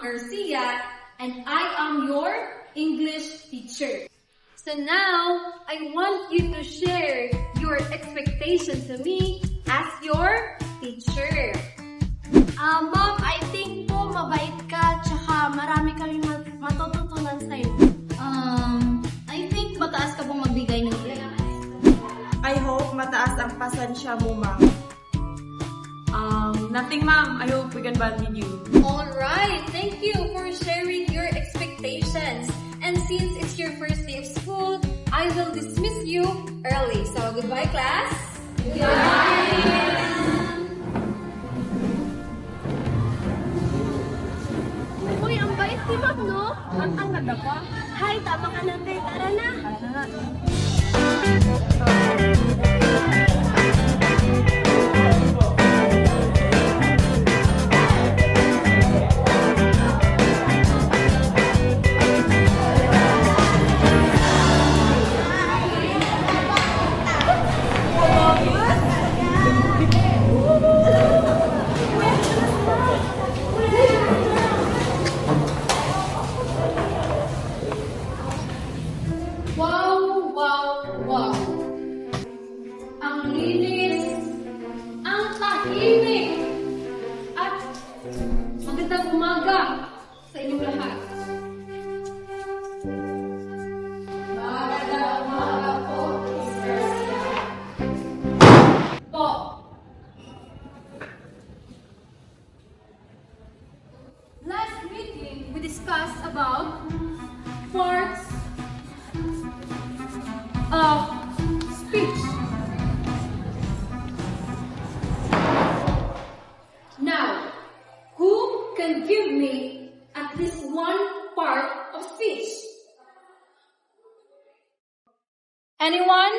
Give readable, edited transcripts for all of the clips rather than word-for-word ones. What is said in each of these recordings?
Garcia, and I am your English teacher. So now, I want you to share your expectation to me as your teacher. Mom, I think po mabait ka, tsaka marami kami matututunan sa'yo. I think mataas ka pong magbigay ng grade. I hope mataas ang pasensya mo, ma'am. Nothing, ma'am. I hope we can bond with you. Alright, thank you for sharing your expectations. And since it's your first day of school, I will dismiss you early. So, goodbye, class. Goodbye. Uy, ang bait ni Ma'am, no? Ang ganda pa. Hi, tama ka na, te. Tara na. Wow! Ang linis, ang tahimik, at magandang umaga sa inyong lahat. Magandang umaga po, Miss Garcia. Po. Last meeting, we discussed about parts of speech. Now, who can give me at least one part of speech? Anyone?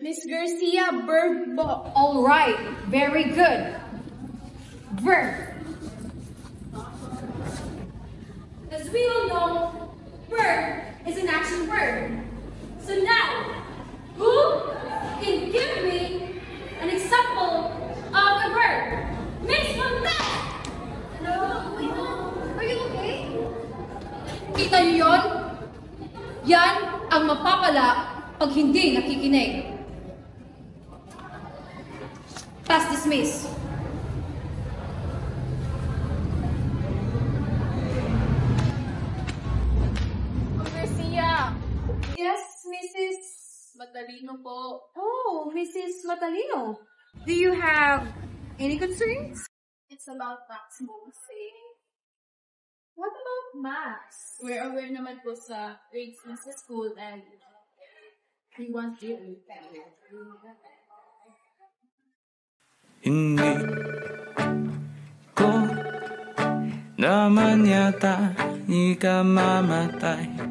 Miss Garcia, verb po. Alright, very good. Verb. As we all know, verb is an action word. So now, who can give me an example of a verb? Yan ang mapapala pag hindi nakikinig. Pass dismiss. Garcia, Yes, Mrs. Matalino po. Oh, Mrs. Matalino. Do you have any concerns? It's about Max Mose. What about Max? We're aware naman po sa grades niya sa school and we want you. Hindi ko naman yata ika mamatay.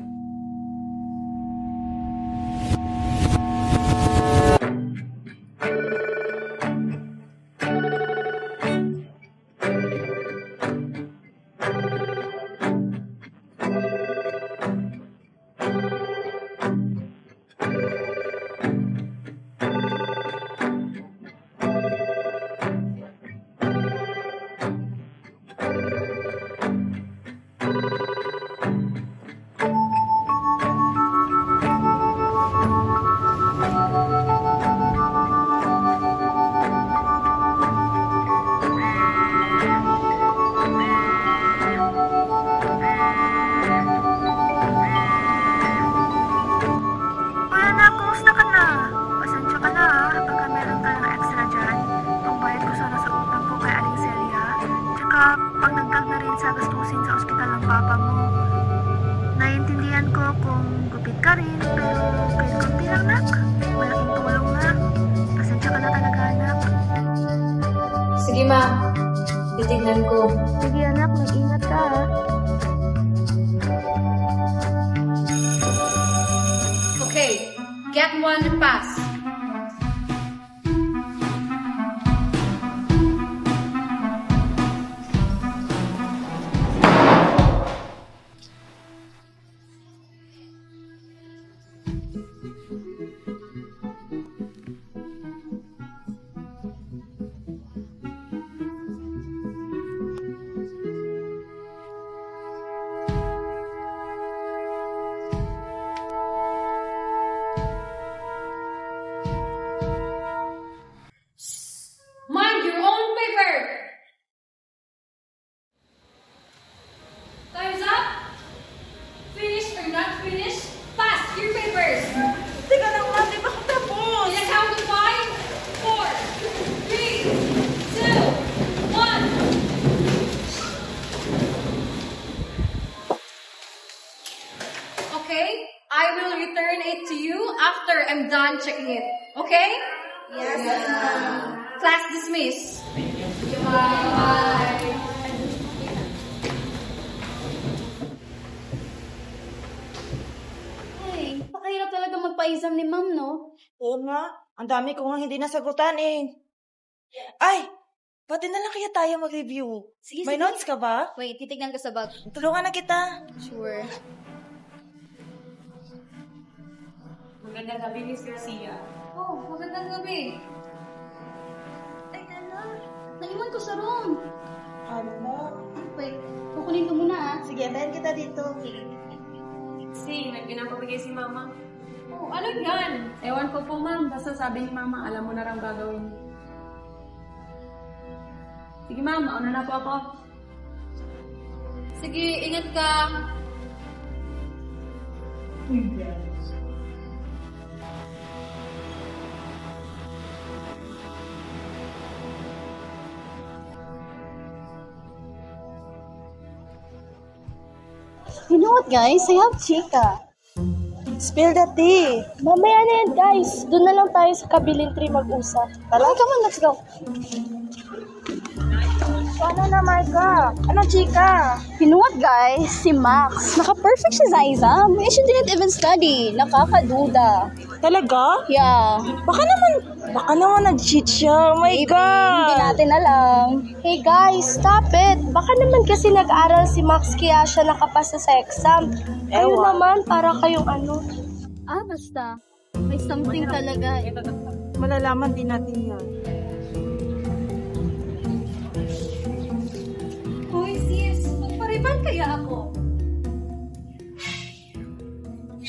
Pagdagdag na rin sa gastusin sa ospital ng papa mo. Naiintindihan ko kung gupit ka rin, pero kahit konti lang, nak. Malaking tulong na. Pasensya ka na talaga, anak. Sige, ma. Titignan ko. Sige, anak. Mag-ingat ka, ha. Okay. Get one and pass. Mind your own paper! Time's up! Finish or not finish, pass your papers! Teka lang, ma. Di ba ako tapos? In a count of 5, 4, 3, 2, 1. Okay, I will return it to you after I'm done checking it. Okay? Yes, ma'am. Class dismissed. Bye. Ay, pakahirap talaga magpa-exam ni ma'am, no? Oo nga. Ang dami ko nga hindi nasagutan eh. Ay! Pati na lang kaya tayo mag-review. Sige, May sige. notes ka ba? Wait, titignan ko sa bag. Tulungan na kita. Sure. Magandang gabi, Miss Garcia. Oh, magandang gabi. Ay, ano? Naiwan ko sa room. Ano? Wait, kukunin ko muna, ah. Sige, antayin kita dito. May pinapabigay si Mama. Oh, ano yan? Ewan ko po, ma'am. Basta sabi ni Mama, alam mo na lang gagawin. Sige, ma'am. Mauna na po ako. Sige, ingat ka. You know what, guys? I have chika. Spill the tea. Mamaya na yan, guys. Doon na lang tayo sa kabiling tree mag-usap. Tara, come on, let's go. Paano na, Marga? Anong chika? You know what, guys? Si Max. Naka-perfect siya sa exam. She didn't even study. Nakakaduda. Talaga? Yeah. Baka naman nag-cheat siya. Oh my Maybe, God. hindi natin alam. Hey guys, stop it. Baka naman kasi nag-aral si Max kaya siya nakapasa sa exam. Kayo Ewan. naman, para kayong ano. Basta. May something talaga. Malalaman din natin yan. Hoy, sis. Magpariban kaya ako.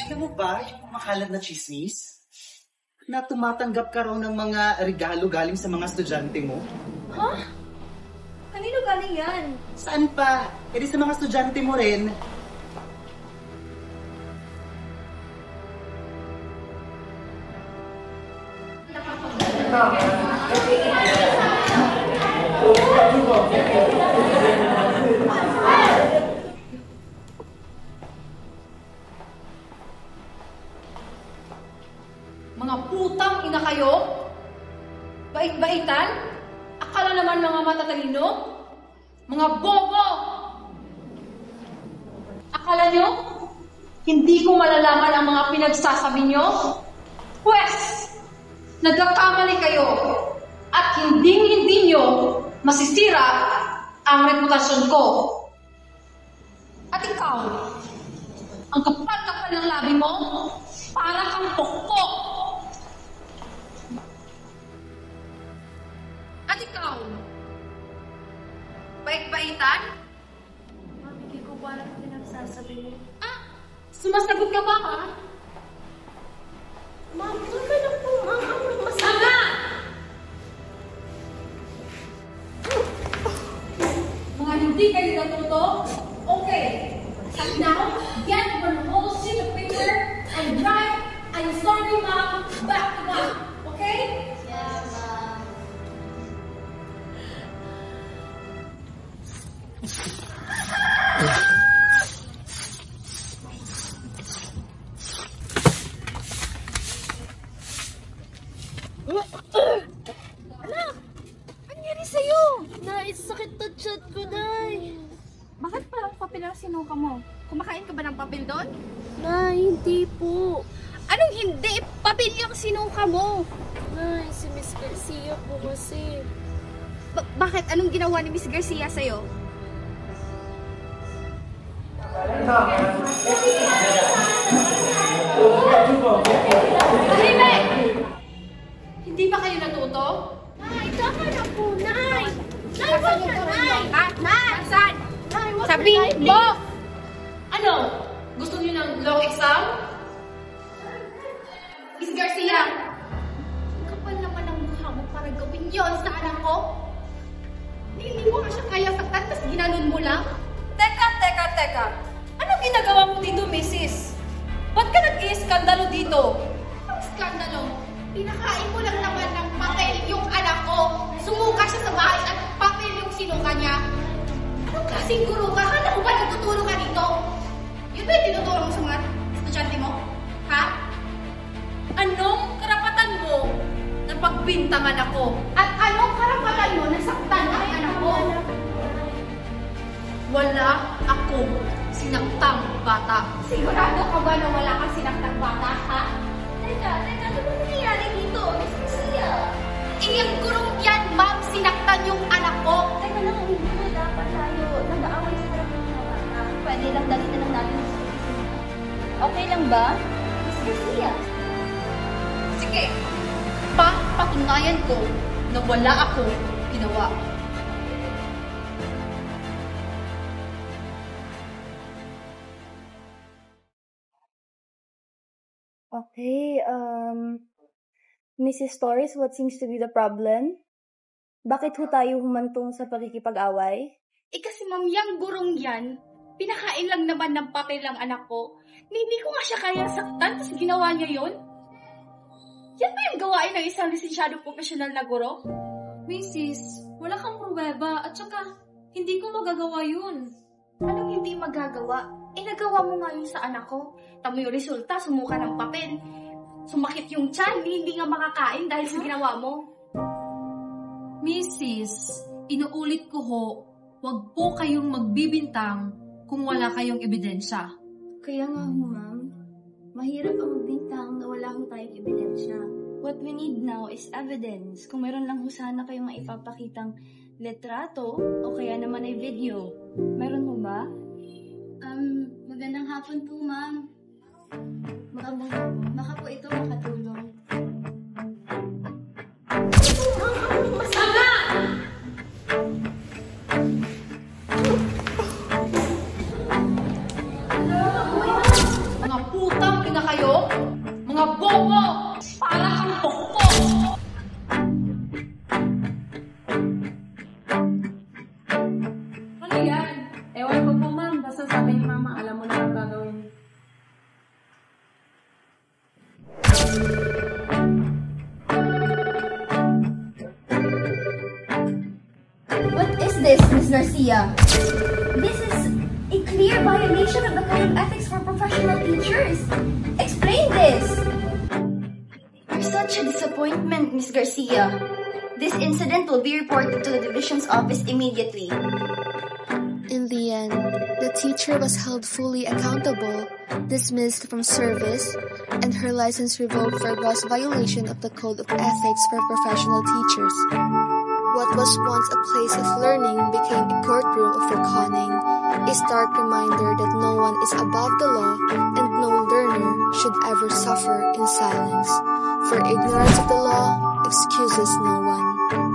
Alam mo, ba yung kumakalat na chismis? Na tumatanggap ka raw ng mga regalo galing sa mga estudyante mo? Ha? Kanino galing yan? Saan pa? E di sa mga estudyante mo rin. Mga putang ina kayo? Bait-baitan? Akala naman mga matatalino? Mga bobo! Akala nyo? Hindi ko malalaman ang mga pinagsasabi nyo? Pwes! Nagkakamali kayo at hindi nyo masisira ang reputasyon ko. At ikaw, ang kapal-kapal ng labi mo, para kang pokpok. At ikaw, bait-baitan? Hindi ko pa alam pinagsasabi mo. Sumasagot ka ba, ha? Ma'am, tama na po, ma'am. Ano Tama! Mga hindi kayo natuto? Okay. And now, get one whole sheet of paper and write, I'm sorry, ma'am, back to back. Okay? Yeah, ma'am. Sakit na chat ko, Nay. Bakit parang papel ang sinuka mo? Kumakain ka ba ng papel doon? Nay, hindi po. Anong hindi? Papel yung sinuka mo. Nay, si Miss Garcia po kasi. Bakit? Anong ginawa ni Miss Garcia sa'yo? Tahimik! Hindi ba kayo natuto? Nay, tama na po, Nay. Nay, Nasaan wag yung na, tuloy Nay. mo? Ha? Nasaan? Nay, wag na, Sabihin Nay, mo! Ano? Gusto niyo ng long exam? Miss Garcia! Kapal naman ang mukha mo para gawin yon sa anak ko? Hindi mo nga siya kaya saktan, tapos ginanon mo lang? Teka. Anong ginagawa mo dito, Mrs.? Ba't ka nag-iiskandalo dito? Ang skandalo, pinakain mo lang naman ng papel yung anak ko. Sumuka siya sa bahay at papel yung sinuka niya. Anong klaseng guro ka? Hala ko ba nagtutulong ka dito? Yun ba yung tinutulong mo sa mga estudyante mo? Ha? Anong karapatan mo na pagbintangan ako? At anong karapatan mo na saktan ang anak ko? Wala akong sinaktang bata. Sigurado ka ba na wala kang sinaktang bata, ha? Teka, ano ba nangyayari dito? Miss Garcia. Iyang gurong yan, ma'am, sinaktan yung anak ko. Teka lang, hindi mo dapat tayo nag-aaway sa harap ng mga bata. Pwede lang dalhin na lang natin sa opisina. Okay lang ba? Miss Garcia. Sige, papatunayan ko na wala akong ginawa. Okay, Mrs. Torres, what seems to be the problem? Bakit ho tayo humantong sa pakikipag-away? Kasi ma'am, yung gurong yan, pinakain lang naman ng papel ang anak ko. Hindi ko nga siya kaya saktan, tapos ginawa niya yun. Yan ba yung gawain ng isang lisensyadong profesional na guro? Mrs., wala kang pruweba at saka hindi ko magagawa yun. Anong hindi magagawa? Nagawa mo nga yun sa anak ko. Tamo yung resulta, sumuka ng papel. Sumakit yung tiyan, hindi nga makakain dahil sa ginawa mo. Mrs., inuulit ko ho, wag po kayong magbibintang kung wala kayong ebidensya. Kaya nga ho, ma'am. Mahirap ang magbintang na wala ho tayong ebidensya. What we need now is evidence. Kung meron lang ho sana kayong maipapakitang litrato o kaya naman ay video. Meron ho ba? Magandang hapon po, ma'am. Baka po ito makatulong. Masama! Mga putang ina kayo? this, Ms. Garcia? This is a clear violation of the Code of Ethics for Professional Teachers. Explain this! You're such a disappointment, Ms. Garcia. This incident will be reported to the division's office immediately. In the end, the teacher was held fully accountable, dismissed from service, and her license revoked for gross violation of the Code of Ethics for Professional Teachers. What was once a place of learning became a courtroom of reckoning, a stark reminder that no one is above the law and no learner should ever suffer in silence. For ignorance of the law excuses no one.